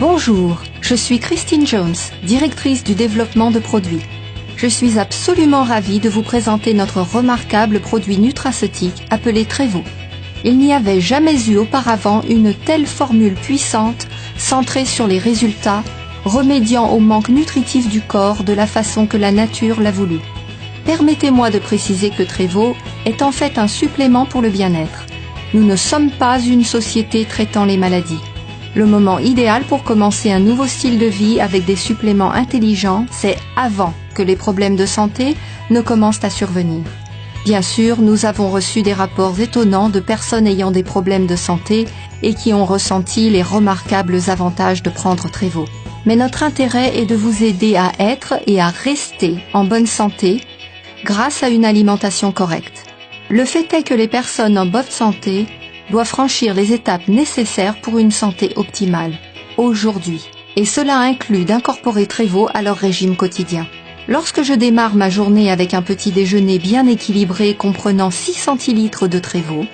Bonjour, je suis Christine Jones, directrice du développement de produits. Je suis absolument ravie de vous présenter notre remarquable produit nutraceutique appelé Trevo. Il n'y avait jamais eu auparavant une telle formule puissante, centrée sur les résultats, remédiant au manque nutritif du corps de la façon que la nature l'a voulu. Permettez-moi de préciser que Trevo est en fait un supplément pour le bien-être. Nous ne sommes pas une société traitant les maladies. Le moment idéal pour commencer un nouveau style de vie avec des suppléments intelligents, c'est avant que les problèmes de santé ne commencent à survenir. Bien sûr, nous avons reçu des rapports étonnants de personnes ayant des problèmes de santé et qui ont ressenti les remarquables avantages de prendre Trevo. Mais notre intérêt est de vous aider à être et à rester en bonne santé grâce à une alimentation correcte. Le fait est que les personnes en bonne santé doivent franchir les étapes nécessaires pour une santé optimale, aujourd'hui. Et cela inclut d'incorporer Trevo à leur régime quotidien. Lorsque je démarre ma journée avec un petit déjeuner bien équilibré comprenant 6 centilitres de Trevo,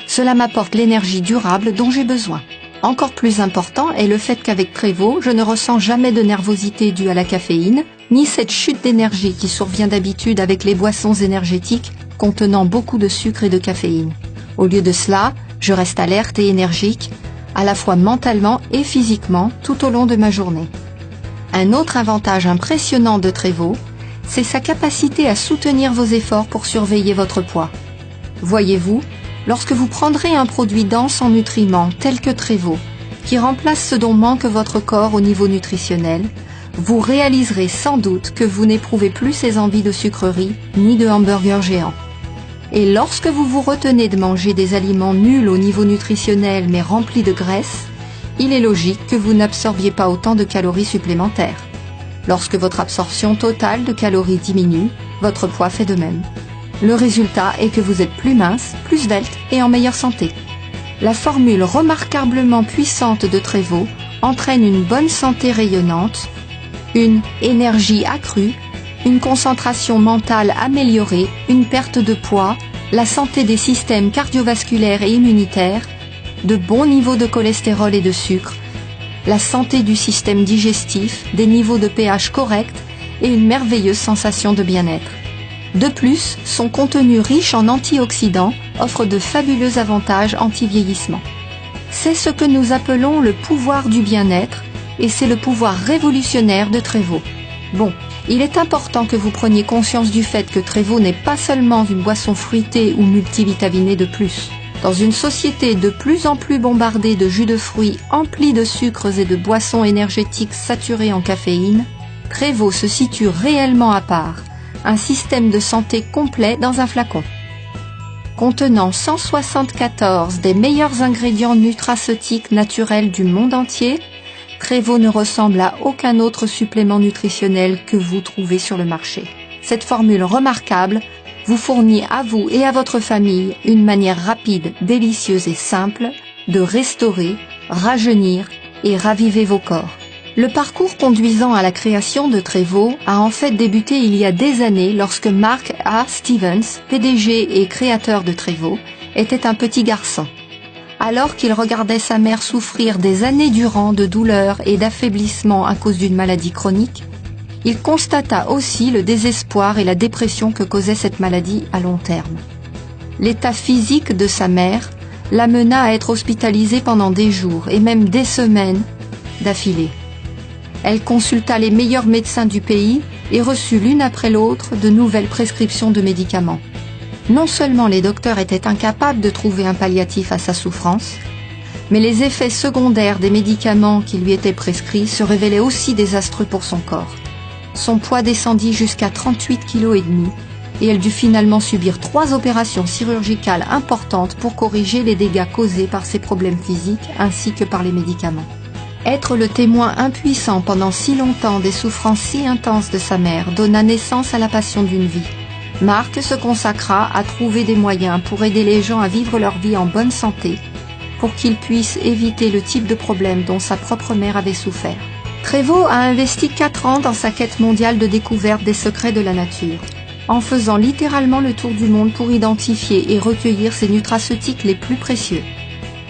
cela m'apporte l'énergie durable dont j'ai besoin. Encore plus important est le fait qu'avec Trevo, je ne ressens jamais de nervosité due à la caféine, ni cette chute d'énergie qui survient d'habitude avec les boissons énergétiques contenant beaucoup de sucre et de caféine. Au lieu de cela, je reste alerte et énergique, à la fois mentalement et physiquement, tout au long de ma journée. Un autre avantage impressionnant de Trevo, c'est sa capacité à soutenir vos efforts pour surveiller votre poids. Voyez-vous, lorsque vous prendrez un produit dense en nutriments tel que Trevo, qui remplace ce dont manque votre corps au niveau nutritionnel, vous réaliserez sans doute que vous n'éprouvez plus ces envies de sucreries ni de hamburgers géants. Et lorsque vous vous retenez de manger des aliments nuls au niveau nutritionnel mais remplis de graisse, il est logique que vous n'absorbiez pas autant de calories supplémentaires. Lorsque votre absorption totale de calories diminue, votre poids fait de même. Le résultat est que vous êtes plus mince, plus svelte et en meilleure santé. La formule remarquablement puissante de Trevo entraîne une bonne santé rayonnante, une énergie accrue, une concentration mentale améliorée, une perte de poids, la santé des systèmes cardiovasculaires et immunitaires, de bons niveaux de cholestérol et de sucre, la santé du système digestif, des niveaux de pH corrects et une merveilleuse sensation de bien-être. De plus, son contenu riche en antioxydants offre de fabuleux avantages anti-vieillissement. C'est ce que nous appelons le pouvoir du bien-être et c'est le pouvoir révolutionnaire de Trevo. Bon, il est important que vous preniez conscience du fait que Trevo n'est pas seulement une boisson fruitée ou multivitaminée de plus. Dans une société de plus en plus bombardée de jus de fruits emplis de sucres et de boissons énergétiques saturées en caféine, Trevo se situe réellement à part, un système de santé complet dans un flacon. Contenant 174 des meilleurs ingrédients nutraceutiques naturels du monde entier, Trevo ne ressemble à aucun autre supplément nutritionnel que vous trouvez sur le marché. Cette formule remarquable vous fournit à vous et à votre famille une manière rapide, délicieuse et simple de restaurer, rajeunir et raviver vos corps. Le parcours conduisant à la création de Trevo a en fait débuté il y a des années lorsque Mark A. Stevens, PDG et créateur de Trevo, était un petit garçon. Alors qu'il regardait sa mère souffrir des années durant de douleurs et d'affaiblissement à cause d'une maladie chronique, il constata aussi le désespoir et la dépression que causait cette maladie à long terme. L'état physique de sa mère l'amena à être hospitalisée pendant des jours et même des semaines d'affilée. Elle consulta les meilleurs médecins du pays et reçut l'une après l'autre de nouvelles prescriptions de médicaments. Non seulement les docteurs étaient incapables de trouver un palliatif à sa souffrance, mais les effets secondaires des médicaments qui lui étaient prescrits se révélaient aussi désastreux pour son corps. Son poids descendit jusqu'à 38,5 kg et elle dut finalement subir 3 opérations chirurgicales importantes pour corriger les dégâts causés par ses problèmes physiques ainsi que par les médicaments. Être le témoin impuissant pendant si longtemps des souffrances si intenses de sa mère donna naissance à la passion d'une vie. Mark se consacra à trouver des moyens pour aider les gens à vivre leur vie en bonne santé, pour qu'ils puissent éviter le type de problème dont sa propre mère avait souffert. Trevo a investi 4 ans dans sa quête mondiale de découverte des secrets de la nature, en faisant littéralement le tour du monde pour identifier et recueillir ses nutraceutiques les plus précieux.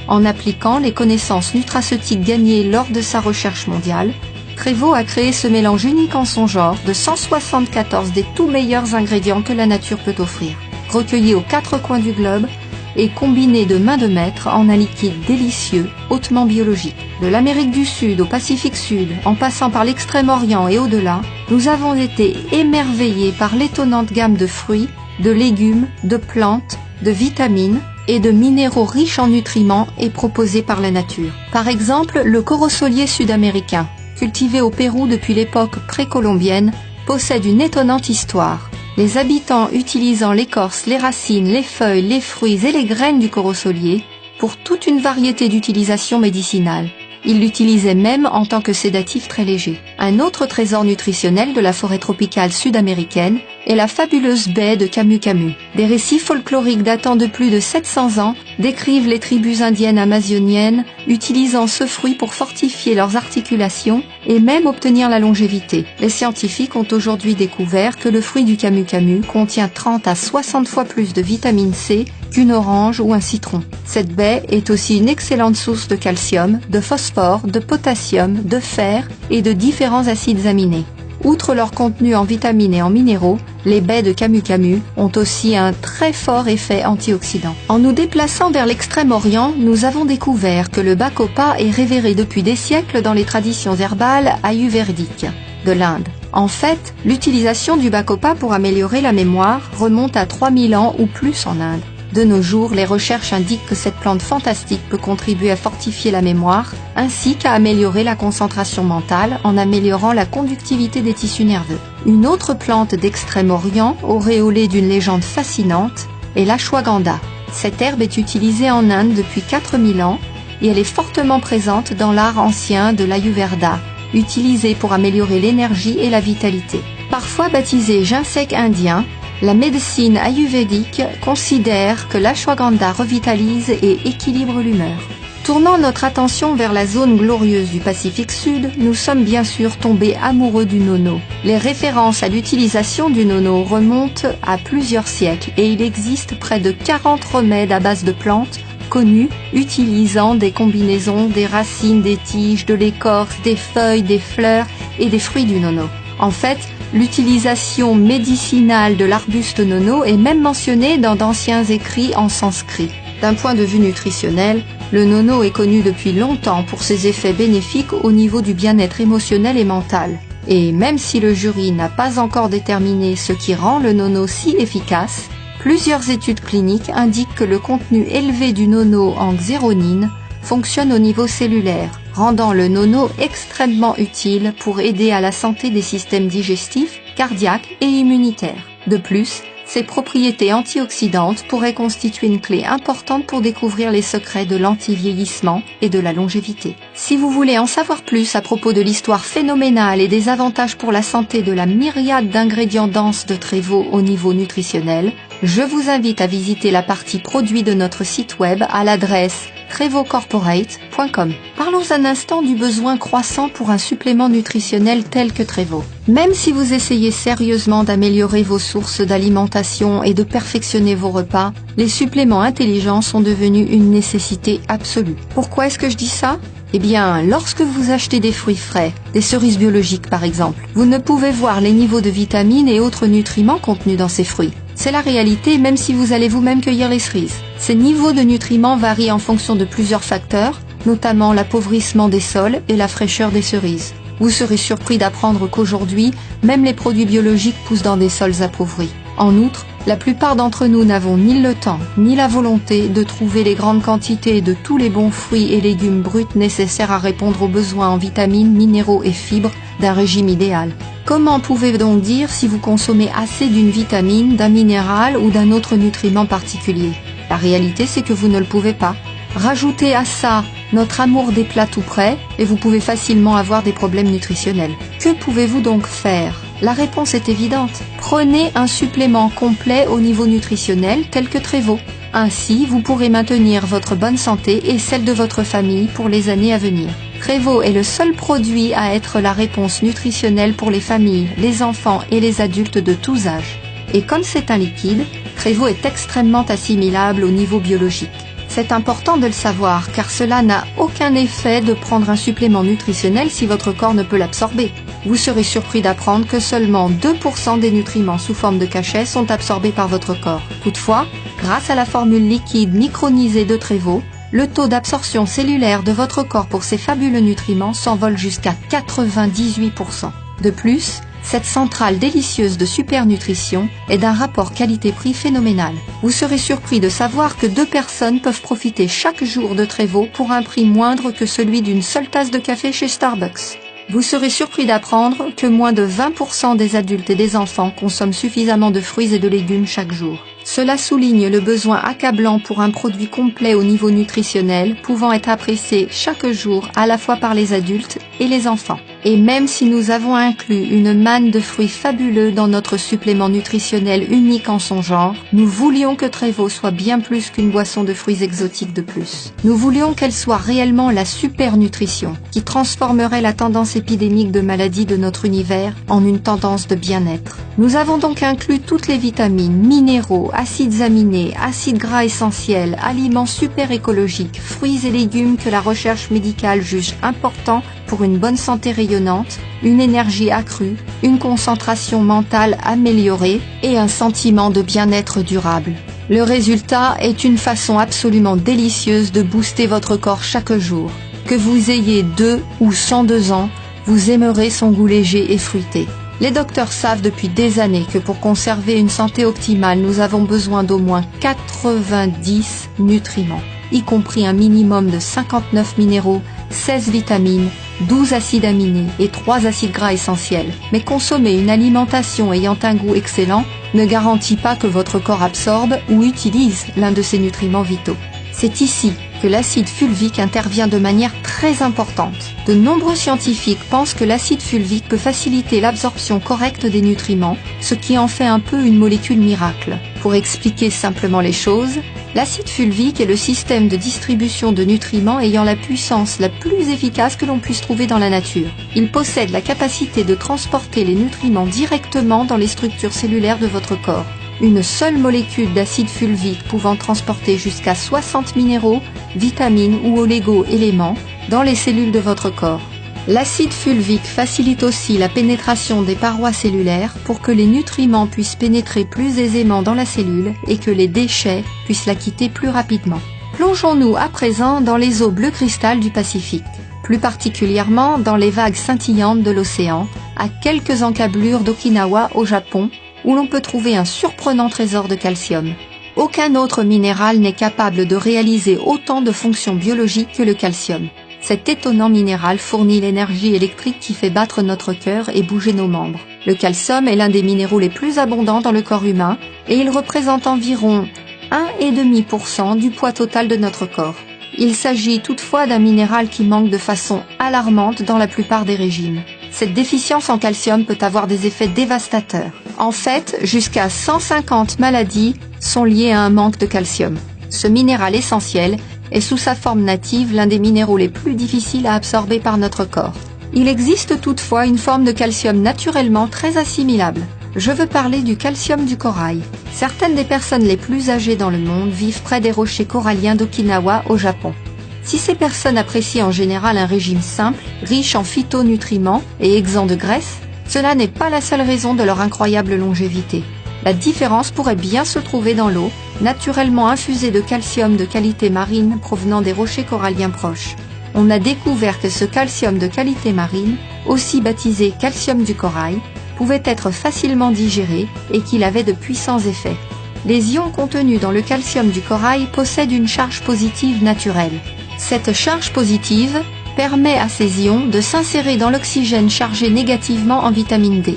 En appliquant les connaissances nutraceutiques gagnées lors de sa recherche mondiale, Trévo a créé ce mélange unique en son genre de 174 des tout meilleurs ingrédients que la nature peut offrir, recueillis aux 4 coins du globe et combinés de main de maître en un liquide délicieux, hautement biologique. De l'Amérique du Sud au Pacifique Sud, en passant par l'Extrême-Orient et au-delà, nous avons été émerveillés par l'étonnante gamme de fruits, de légumes, de plantes, de vitamines et de minéraux riches en nutriments et proposés par la nature. Par exemple, le corosolier sud-américain, cultivé au Pérou depuis l'époque précolombienne, possède une étonnante histoire. Les habitants utilisant l'écorce, les racines, les feuilles, les fruits et les graines du corosolier pour toute une variété d'utilisations médicinales. Ils l'utilisaient même en tant que sédatif très léger. Un autre trésor nutritionnel de la forêt tropicale sud-américaine est la fabuleuse baie de Camu Camu. Des récits folkloriques datant de plus de 700 ans décrivent les tribus indiennes amazoniennes utilisant ce fruit pour fortifier leurs articulations et même obtenir la longévité. Les scientifiques ont aujourd'hui découvert que le fruit du Camu Camu contient 30 à 60 fois plus de vitamine C qu'une orange ou un citron. Cette baie est aussi une excellente source de calcium, de phosphore, de potassium, de fer et de différents acides aminés. Outre leur contenu en vitamines et en minéraux, les baies de Camu Camu ont aussi un très fort effet antioxydant. En nous déplaçant vers l'Extrême-Orient, nous avons découvert que le bacopa est révéré depuis des siècles dans les traditions herbales ayurvédiques de l'Inde. En fait, l'utilisation du bacopa pour améliorer la mémoire remonte à 3000 ans ou plus en Inde. De nos jours, les recherches indiquent que cette plante fantastique peut contribuer à fortifier la mémoire, ainsi qu'à améliorer la concentration mentale en améliorant la conductivité des tissus nerveux. Une autre plante d'Extrême-Orient, auréolée d'une légende fascinante, est l'ashwagandha. Cette herbe est utilisée en Inde depuis 4000 ans et elle est fortement présente dans l'art ancien de l'Ayurveda, utilisée pour améliorer l'énergie et la vitalité. Parfois baptisée ginseng indien, la médecine ayurvédique considère que l'ashwagandha revitalise et équilibre l'humeur. Tournant notre attention vers la zone glorieuse du Pacifique Sud, nous sommes bien sûr tombés amoureux du nono. Les références à l'utilisation du nono remontent à plusieurs siècles et il existe près de 40 remèdes à base de plantes connus utilisant des combinaisons des racines, des tiges, de l'écorce, des feuilles, des fleurs et des fruits du nono. En fait, l'utilisation médicinale de l'arbuste nono est même mentionnée dans d'anciens écrits en sanskrit. D'un point de vue nutritionnel, le nono est connu depuis longtemps pour ses effets bénéfiques au niveau du bien-être émotionnel et mental. Et même si le jury n'a pas encore déterminé ce qui rend le nono si efficace, plusieurs études cliniques indiquent que le contenu élevé du nono en xéronine fonctionne au niveau cellulaire, rendant le nono extrêmement utile pour aider à la santé des systèmes digestifs, cardiaques et immunitaires. De plus, ses propriétés antioxydantes pourraient constituer une clé importante pour découvrir les secrets de l'anti-vieillissement et de la longévité. Si vous voulez en savoir plus à propos de l'histoire phénoménale et des avantages pour la santé de la myriade d'ingrédients denses de Trévo au niveau nutritionnel, je vous invite à visiter la partie produits de notre site web à l'adresse trevocorporate.com. Parlons un instant du besoin croissant pour un supplément nutritionnel tel que Trévo. Même si vous essayez sérieusement d'améliorer vos sources d'alimentation et de perfectionner vos repas, les suppléments intelligents sont devenus une nécessité absolue. Pourquoi est-ce que je dis ça ? Eh bien, lorsque vous achetez des fruits frais, des cerises biologiques par exemple, vous ne pouvez voir les niveaux de vitamines et autres nutriments contenus dans ces fruits. C'est la réalité même si vous allez vous-même cueillir les cerises. Ces niveaux de nutriments varient en fonction de plusieurs facteurs, notamment l'appauvrissement des sols et la fraîcheur des cerises. Vous serez surpris d'apprendre qu'aujourd'hui, même les produits biologiques poussent dans des sols appauvris. En outre, la plupart d'entre nous n'avons ni le temps ni la volonté de trouver les grandes quantités de tous les bons fruits et légumes bruts nécessaires à répondre aux besoins en vitamines, minéraux et fibres d'un régime idéal. Comment pouvez-vous donc dire si vous consommez assez d'une vitamine, d'un minéral ou d'un autre nutriment particulier ? La réalité, c'est que vous ne le pouvez pas. Rajoutez à ça notre amour des plats tout prêts et vous pouvez facilement avoir des problèmes nutritionnels. Que pouvez-vous donc faire ? La réponse est évidente. Prenez un supplément complet au niveau nutritionnel tel que Trévo. Ainsi, vous pourrez maintenir votre bonne santé et celle de votre famille pour les années à venir. Trévo est le seul produit à être la réponse nutritionnelle pour les familles, les enfants et les adultes de tous âges. Et comme c'est un liquide, Trévo est extrêmement assimilable au niveau biologique. C'est important de le savoir car cela n'a aucun effet de prendre un supplément nutritionnel si votre corps ne peut l'absorber. Vous serez surpris d'apprendre que seulement 2% des nutriments sous forme de cachets sont absorbés par votre corps. Toutefois, grâce à la formule liquide micronisée de Trevo, le taux d'absorption cellulaire de votre corps pour ces fabuleux nutriments s'envole jusqu'à 98%. De plus, cette centrale délicieuse de supernutrition est d'un rapport qualité-prix phénoménal. Vous serez surpris de savoir que 2 personnes peuvent profiter chaque jour de Trevo pour un prix moindre que celui d'une seule tasse de café chez Starbucks. Vous serez surpris d'apprendre que moins de 20% des adultes et des enfants consomment suffisamment de fruits et de légumes chaque jour. Cela souligne le besoin accablant pour un produit complet au niveau nutritionnel, pouvant être apprécié chaque jour à la fois par les adultes et les enfants. Et même si nous avons inclus une manne de fruits fabuleux dans notre supplément nutritionnel unique en son genre, nous voulions que Trevo soit bien plus qu'une boisson de fruits exotiques de plus. Nous voulions qu'elle soit réellement la super nutrition, qui transformerait la tendance épidémique de maladies de notre univers en une tendance de bien-être. Nous avons donc inclus toutes les vitamines, minéraux, acides aminés, acides gras essentiels, aliments super écologiques, fruits et légumes que la recherche médicale juge importants pour une bonne santé rayonnante, une énergie accrue, une concentration mentale améliorée et un sentiment de bien-être durable. Le résultat est une façon absolument délicieuse de booster votre corps chaque jour. Que vous ayez 2 ou 102 ans, vous aimerez son goût léger et fruité. Les docteurs savent depuis des années que pour conserver une santé optimale, nous avons besoin d'au moins 90 nutriments, y compris un minimum de 59 minéraux, 16 vitamines, 12 acides aminés et 3 acides gras essentiels. Mais consommer une alimentation ayant un goût excellent ne garantit pas que votre corps absorbe ou utilise l'un de ces nutriments vitaux. C'est ici que l'acide fulvique intervient de manière très importante. De nombreux scientifiques pensent que l'acide fulvique peut faciliter l'absorption correcte des nutriments, ce qui en fait un peu une molécule miracle. Pour expliquer simplement les choses, l'acide fulvique est le système de distribution de nutriments ayant la puissance la plus efficace que l'on puisse trouver dans la nature. Il possède la capacité de transporter les nutriments directement dans les structures cellulaires de votre corps. Une seule molécule d'acide fulvique pouvant transporter jusqu'à 60 minéraux, vitamines ou oligo-éléments dans les cellules de votre corps. L'acide fulvique facilite aussi la pénétration des parois cellulaires pour que les nutriments puissent pénétrer plus aisément dans la cellule et que les déchets puissent la quitter plus rapidement. Plongeons-nous à présent dans les eaux bleu cristal du Pacifique, plus particulièrement dans les vagues scintillantes de l'océan, à quelques encablures d'Okinawa au Japon, où l'on peut trouver un surprenant trésor de calcium. Aucun autre minéral n'est capable de réaliser autant de fonctions biologiques que le calcium. Cet étonnant minéral fournit l'énergie électrique qui fait battre notre cœur et bouger nos membres. Le calcium est l'un des minéraux les plus abondants dans le corps humain et il représente environ 1,5% du poids total de notre corps. Il s'agit toutefois d'un minéral qui manque de façon alarmante dans la plupart des régimes. Cette déficience en calcium peut avoir des effets dévastateurs. En fait, jusqu'à 150 maladies sont liées à un manque de calcium. Ce minéral essentiel est sous sa forme native l'un des minéraux les plus difficiles à absorber par notre corps. Il existe toutefois une forme de calcium naturellement très assimilable. Je veux parler du calcium du corail. Certaines des personnes les plus âgées dans le monde vivent près des rochers coralliens d'Okinawa au Japon. Si ces personnes apprécient en général un régime simple, riche en phytonutriments et exempt de graisse, cela n'est pas la seule raison de leur incroyable longévité. La différence pourrait bien se trouver dans l'eau, naturellement infusée de calcium de qualité marine provenant des rochers coralliens proches. On a découvert que ce calcium de qualité marine, aussi baptisé calcium du corail, pouvait être facilement digéré et qu'il avait de puissants effets. Les ions contenus dans le calcium du corail possèdent une charge positive naturelle. Cette charge positive permet à ces ions de s'insérer dans l'oxygène chargé négativement en vitamine D.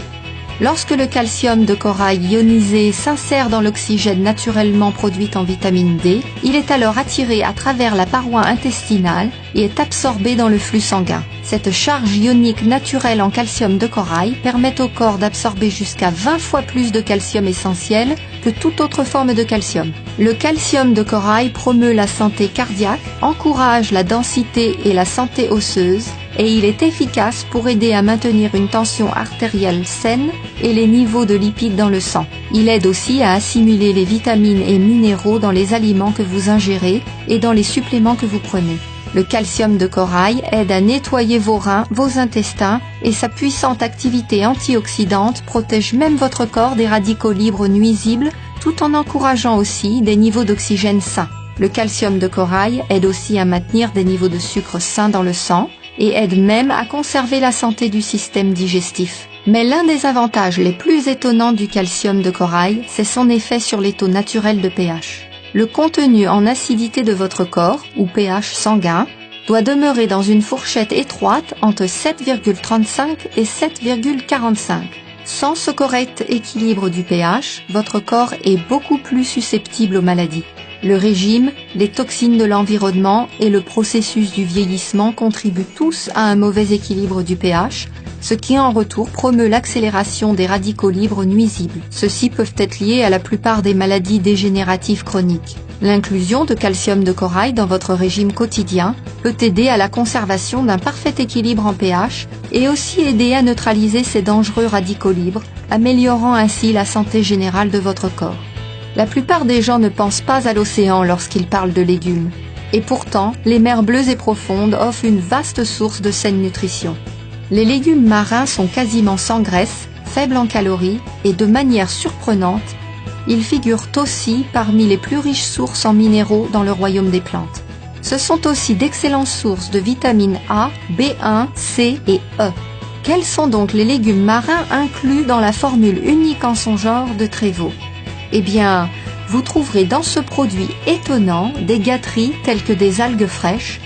Lorsque le calcium de corail ionisé s'insère dans l'oxygène naturellement produit en vitamine D, il est alors attiré à travers la paroi intestinale et est absorbé dans le flux sanguin. Cette charge ionique naturelle en calcium de corail permet au corps d'absorber jusqu'à 20 fois plus de calcium essentiel que toute autre forme de calcium. Le calcium de corail promeut la santé cardiaque, encourage la densité et la santé osseuse, et il est efficace pour aider à maintenir une tension artérielle saine et les niveaux de lipides dans le sang. Il aide aussi à assimiler les vitamines et minéraux dans les aliments que vous ingérez et dans les suppléments que vous prenez. Le calcium de corail aide à nettoyer vos reins, vos intestins et sa puissante activité antioxydante protège même votre corps des radicaux libres nuisibles tout en encourageant aussi des niveaux d'oxygène sains. Le calcium de corail aide aussi à maintenir des niveaux de sucre sains dans le sang et aide même à conserver la santé du système digestif. Mais l'un des avantages les plus étonnants du calcium de corail, c'est son effet sur les taux naturels de pH. Le contenu en acidité de votre corps, ou pH sanguin, doit demeurer dans une fourchette étroite entre 7,35 et 7,45. Sans ce correct équilibre du pH, votre corps est beaucoup plus susceptible aux maladies. Le régime, les toxines de l'environnement et le processus du vieillissement contribuent tous à un mauvais équilibre du pH, ce qui en retour promeut l'accélération des radicaux libres nuisibles. Ceux-ci peuvent être liés à la plupart des maladies dégénératives chroniques. L'inclusion de calcium de corail dans votre régime quotidien peut aider à la conservation d'un parfait équilibre en pH et aussi aider à neutraliser ces dangereux radicaux libres, améliorant ainsi la santé générale de votre corps. La plupart des gens ne pensent pas à l'océan lorsqu'ils parlent de légumes. Et pourtant, les mers bleues et profondes offrent une vaste source de saine nutrition. Les légumes marins sont quasiment sans graisse, faibles en calories et de manière surprenante, ils figurent aussi parmi les plus riches sources en minéraux dans le royaume des plantes. Ce sont aussi d'excellentes sources de vitamines A, B1, C et E. Quels sont donc les légumes marins inclus dans la formule unique en son genre de Trévo ? Eh bien, vous trouverez dans ce produit étonnant des gâteries telles que des algues fraîches,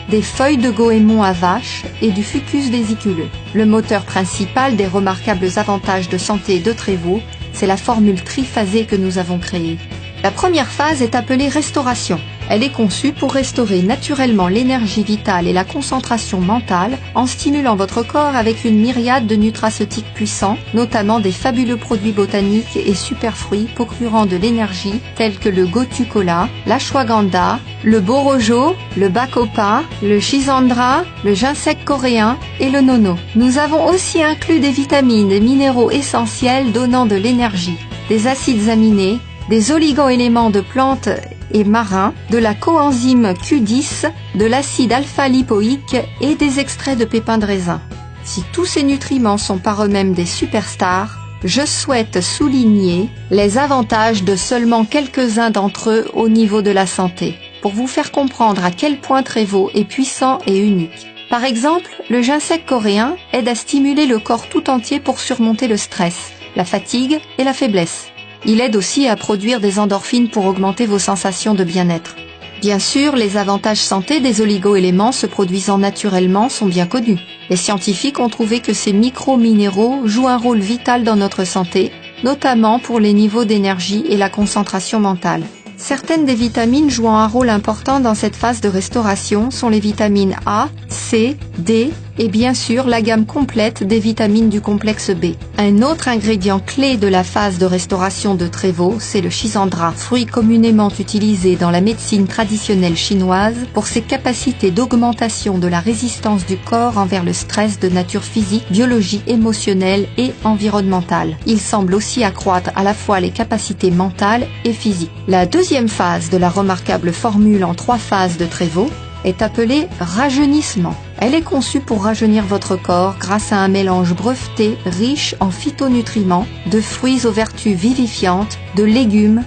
des feuilles de goémon à vache et du fucus vésiculeux. Le moteur principal des remarquables avantages de santé de Trévo, c'est la formule triphasée que nous avons créée. La première phase est appelée restauration. Elle est conçue pour restaurer naturellement l'énergie vitale et la concentration mentale en stimulant votre corps avec une myriade de nutraceutiques puissants, notamment des fabuleux produits botaniques et superfruits procurant de l'énergie tels que le gotu-kola, l'ashwagandha, le borojo, le bacopa, le schisandra, le ginseng coréen et le nono. Nous avons aussi inclus des vitamines et minéraux essentiels donnant de l'énergie, des acides aminés, des oligo-éléments de plantes et marins, de la coenzyme Q10, de l'acide alpha-lipoïque et des extraits de pépins de raisin. Si tous ces nutriments sont par eux-mêmes des superstars, je souhaite souligner les avantages de seulement quelques-uns d'entre eux au niveau de la santé, pour vous faire comprendre à quel point Trévo est puissant et unique. Par exemple, le ginseng coréen aide à stimuler le corps tout entier pour surmonter le stress, la fatigue et la faiblesse. Il aide aussi à produire des endorphines pour augmenter vos sensations de bien-être. Bien sûr, les avantages santé des oligo-éléments se produisant naturellement sont bien connus. Les scientifiques ont trouvé que ces micro-minéraux jouent un rôle vital dans notre santé, notamment pour les niveaux d'énergie et la concentration mentale. Certaines des vitamines jouant un rôle important dans cette phase de restauration sont les vitamines A, C, D et bien sûr la gamme complète des vitamines du complexe B. Un autre ingrédient clé de la phase de restauration de Trévo, c'est le schisandra, fruit communément utilisé dans la médecine traditionnelle chinoise pour ses capacités d'augmentation de la résistance du corps envers le stress de nature physique, biologique, émotionnelle et environnementale. Il semble aussi accroître à la fois les capacités mentales et physiques. La deuxième phase de la remarquable formule en 3 phases de Trévo est appelée rajeunissement. Elle est conçue pour rajeunir votre corps grâce à un mélange breveté riche en phytonutriments, de fruits aux vertus vivifiantes, de légumes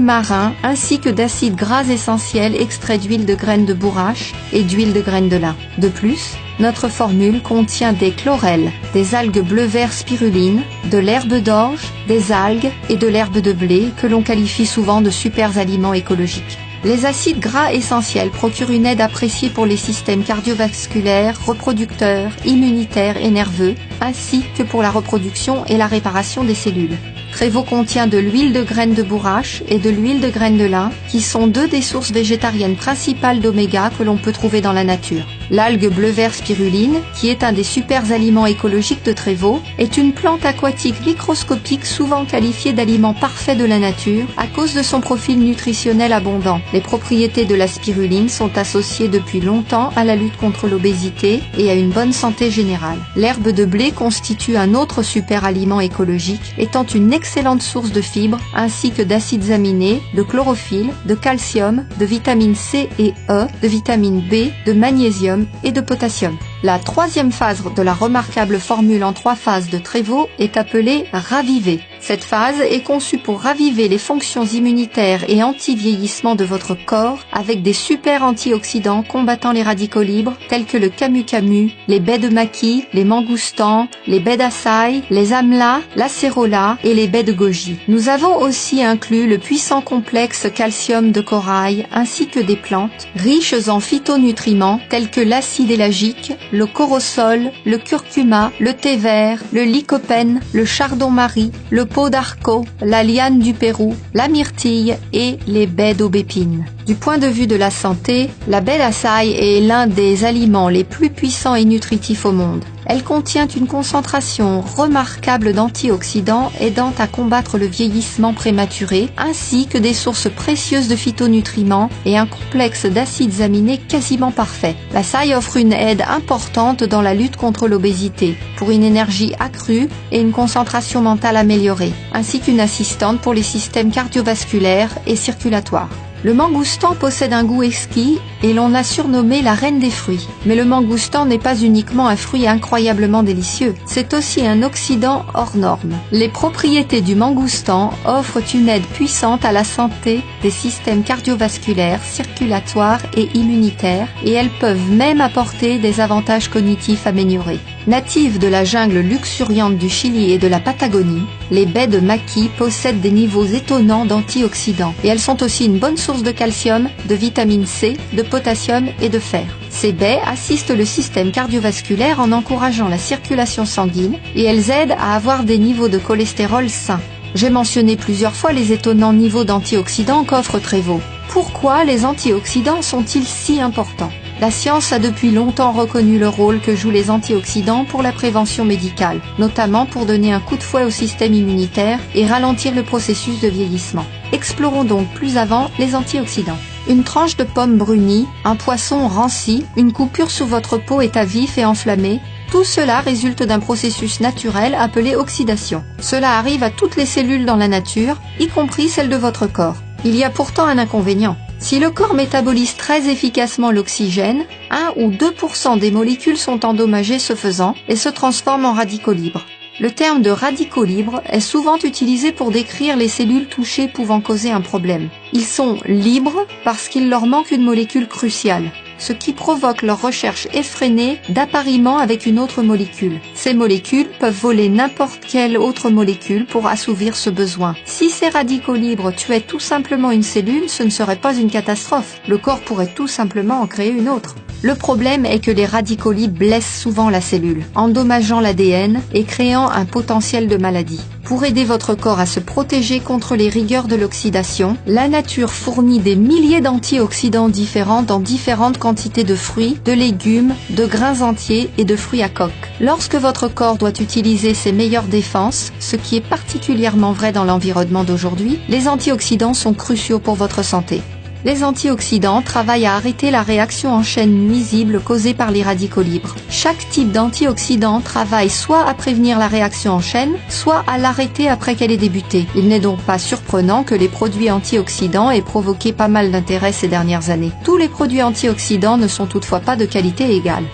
marins ainsi que d'acides gras essentiels extraits d'huile de graines de bourrache et d'huile de graines de lin. De plus, notre formule contient des chlorelles, des algues bleu-vert spiruline, de l'herbe d'orge, des algues et de l'herbe de blé que l'on qualifie souvent de super aliments écologiques. Les acides gras essentiels procurent une aide appréciée pour les systèmes cardiovasculaires, reproducteurs, immunitaires et nerveux, ainsi que pour la reproduction et la réparation des cellules. Tréveau contient de l'huile de graines de bourrache et de l'huile de graines de lin, qui sont deux des sources végétariennes principales d'oméga que l'on peut trouver dans la nature. L'algue bleu-vert spiruline, qui est un des super aliments écologiques de Tréveau, est une plante aquatique microscopique souvent qualifiée d'aliment parfait de la nature à cause de son profil nutritionnel abondant. Les propriétés de la spiruline sont associées depuis longtemps à la lutte contre l'obésité et à une bonne santé générale. L'herbe de blé constitue un autre super aliment écologique, étant une excellente source de fibres ainsi que d'acides aminés, de chlorophylle, de calcium, de vitamine C et E, de vitamine B, de magnésium et de potassium. La troisième phase de la remarquable formule en 3 phases de Tréveau est appelée raviver. Cette phase est conçue pour raviver les fonctions immunitaires et anti-vieillissement de votre corps avec des super antioxydants combattant les radicaux libres tels que le camu-camu, les baies de maquis, les mangoustans, les baies d'açaï, les amlas, l'acérola et les baies de goji. Nous avons aussi inclus le puissant complexe calcium de corail ainsi que des plantes riches en phytonutriments tels que l'acide élagique, le corosol, le curcuma, le thé vert, le lycopène, le chardon-marie, le pot d'arco, la liane du Pérou, la myrtille et les baies d'aubépine. Du point de vue de la santé, la baie d'açaï est l'un des aliments les plus puissants et nutritifs au monde. Elle contient une concentration remarquable d'antioxydants aidant à combattre le vieillissement prématuré, ainsi que des sources précieuses de phytonutriments et un complexe d'acides aminés quasiment parfait. L'açaï offre une aide importante dans la lutte contre l'obésité, pour une énergie accrue et une concentration mentale améliorée, ainsi qu'une assistante pour les systèmes cardiovasculaires et circulatoires. Le mangoustan possède un goût exquis et l'on l'a surnommé la reine des fruits. Mais le mangoustan n'est pas uniquement un fruit incroyablement délicieux, c'est aussi un oxydant hors norme. Les propriétés du mangoustan offrent une aide puissante à la santé des systèmes cardiovasculaires, circulatoires et immunitaires, et elles peuvent même apporter des avantages cognitifs améliorés. Natives de la jungle luxuriante du Chili et de la Patagonie, les baies de maquis possèdent des niveaux étonnants d'antioxydants et elles sont aussi une bonne source de calcium, de vitamine C, de potassium et de fer. Ces baies assistent le système cardiovasculaire en encourageant la circulation sanguine et elles aident à avoir des niveaux de cholestérol sains. J'ai mentionné plusieurs fois les étonnants niveaux d'antioxydants qu'offre Tréveau. Pourquoi les antioxydants sont-ils si importants ? La science a depuis longtemps reconnu le rôle que jouent les antioxydants pour la prévention médicale, notamment pour donner un coup de fouet au système immunitaire et ralentir le processus de vieillissement. Explorons donc plus avant les antioxydants. Une tranche de pomme brunie, un poisson ranci, une coupure sous votre peau est à vif et enflammée. Tout cela résulte d'un processus naturel appelé oxydation. Cela arrive à toutes les cellules dans la nature, y compris celles de votre corps. Il y a pourtant un inconvénient. Si le corps métabolise très efficacement l'oxygène, 1 ou 2% des molécules sont endommagées ce faisant et se transforment en radicaux libres. Le terme de radicaux libres est souvent utilisé pour décrire les cellules touchées pouvant causer un problème. Ils sont libres parce qu'il leur manque une molécule cruciale, ce qui provoque leur recherche effrénée d'appariement avec une autre molécule. Ces molécules peuvent voler n'importe quelle autre molécule pour assouvir ce besoin. Si ces radicaux libres tuaient tout simplement une cellule, ce ne serait pas une catastrophe. Le corps pourrait tout simplement en créer une autre. Le problème est que les radicaux libres blessent souvent la cellule, endommageant l'ADN et créant un potentiel de maladie. Pour aider votre corps à se protéger contre les rigueurs de l'oxydation, la nature fournit des milliers d'antioxydants différents dans différentes quantités de fruits, de légumes, de grains entiers et de fruits à coque. Lorsque votre corps doit utiliser ses meilleures défenses, ce qui est particulièrement vrai dans l'environnement d'aujourd'hui, les antioxydants sont cruciaux pour votre santé. Les antioxydants travaillent à arrêter la réaction en chaîne nuisible causée par les radicaux libres. Chaque type d'antioxydant travaille soit à prévenir la réaction en chaîne, soit à l'arrêter après qu'elle ait débuté. Il n'est donc pas surprenant que les produits antioxydants aient provoqué pas mal d'intérêt ces dernières années. Tous les produits antioxydants ne sont toutefois pas de qualité égale.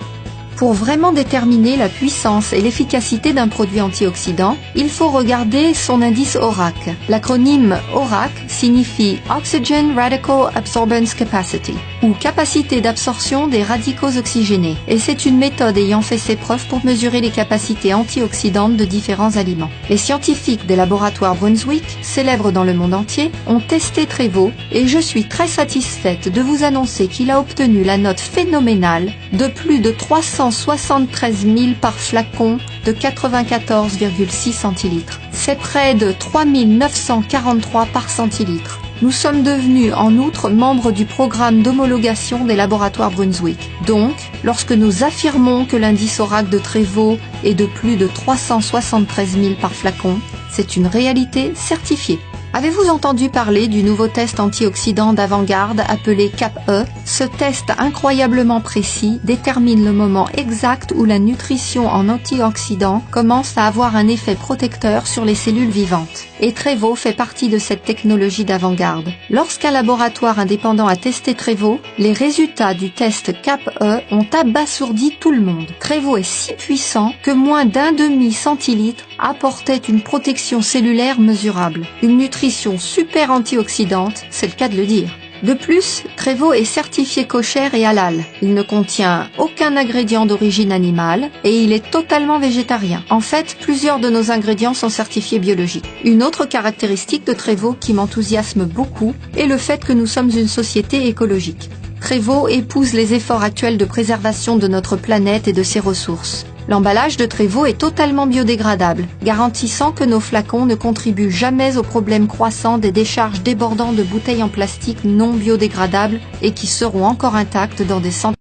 Pour vraiment déterminer la puissance et l'efficacité d'un produit antioxydant, il faut regarder son indice ORAC. L'acronyme ORAC signifie Oxygen Radical Absorbance Capacity, ou capacité d'absorption des radicaux oxygénés, et c'est une méthode ayant fait ses preuves pour mesurer les capacités antioxydantes de différents aliments. Les scientifiques des laboratoires Brunswick, célèbres dans le monde entier, ont testé Tréveau, et je suis très satisfaite de vous annoncer qu'il a obtenu la note phénoménale de plus de 373 000 par flacon de 94,6 centilitres. C'est près de 3943 par centilitre. Nous sommes devenus en outre membres du programme d'homologation des laboratoires Brunswick. Donc, lorsque nous affirmons que l'indice Oracle de Trévaux est de plus de 373 000 par flacon, c'est une réalité certifiée. Avez-vous entendu parler du nouveau test antioxydant d'avant-garde appelé CAP-E? Ce test incroyablement précis détermine le moment exact où la nutrition en antioxydants commence à avoir un effet protecteur sur les cellules vivantes. Et Trévaux fait partie de cette technologie d'avant-garde. Lorsqu'un laboratoire indépendant a testé Trévaux, les résultats du test CAP-E ont abasourdi tout le monde. Trévaux est si puissant que moins d'un demi-centilitre apportait une protection cellulaire mesurable. Une nutrition super antioxydante, c'est le cas de le dire. De plus, Trévaux est certifié kosher et halal. Il ne contient aucun ingrédient d'origine animale et il est totalement végétarien. En fait, plusieurs de nos ingrédients sont certifiés biologiques. Une autre caractéristique de Trévaux qui m'enthousiasme beaucoup est le fait que nous sommes une société écologique. Trévaux épouse les efforts actuels de préservation de notre planète et de ses ressources. L'emballage de Trévaux est totalement biodégradable, garantissant que nos flacons ne contribuent jamais au problème croissant des décharges débordant de bouteilles en plastique non biodégradables et qui seront encore intactes dans des centaines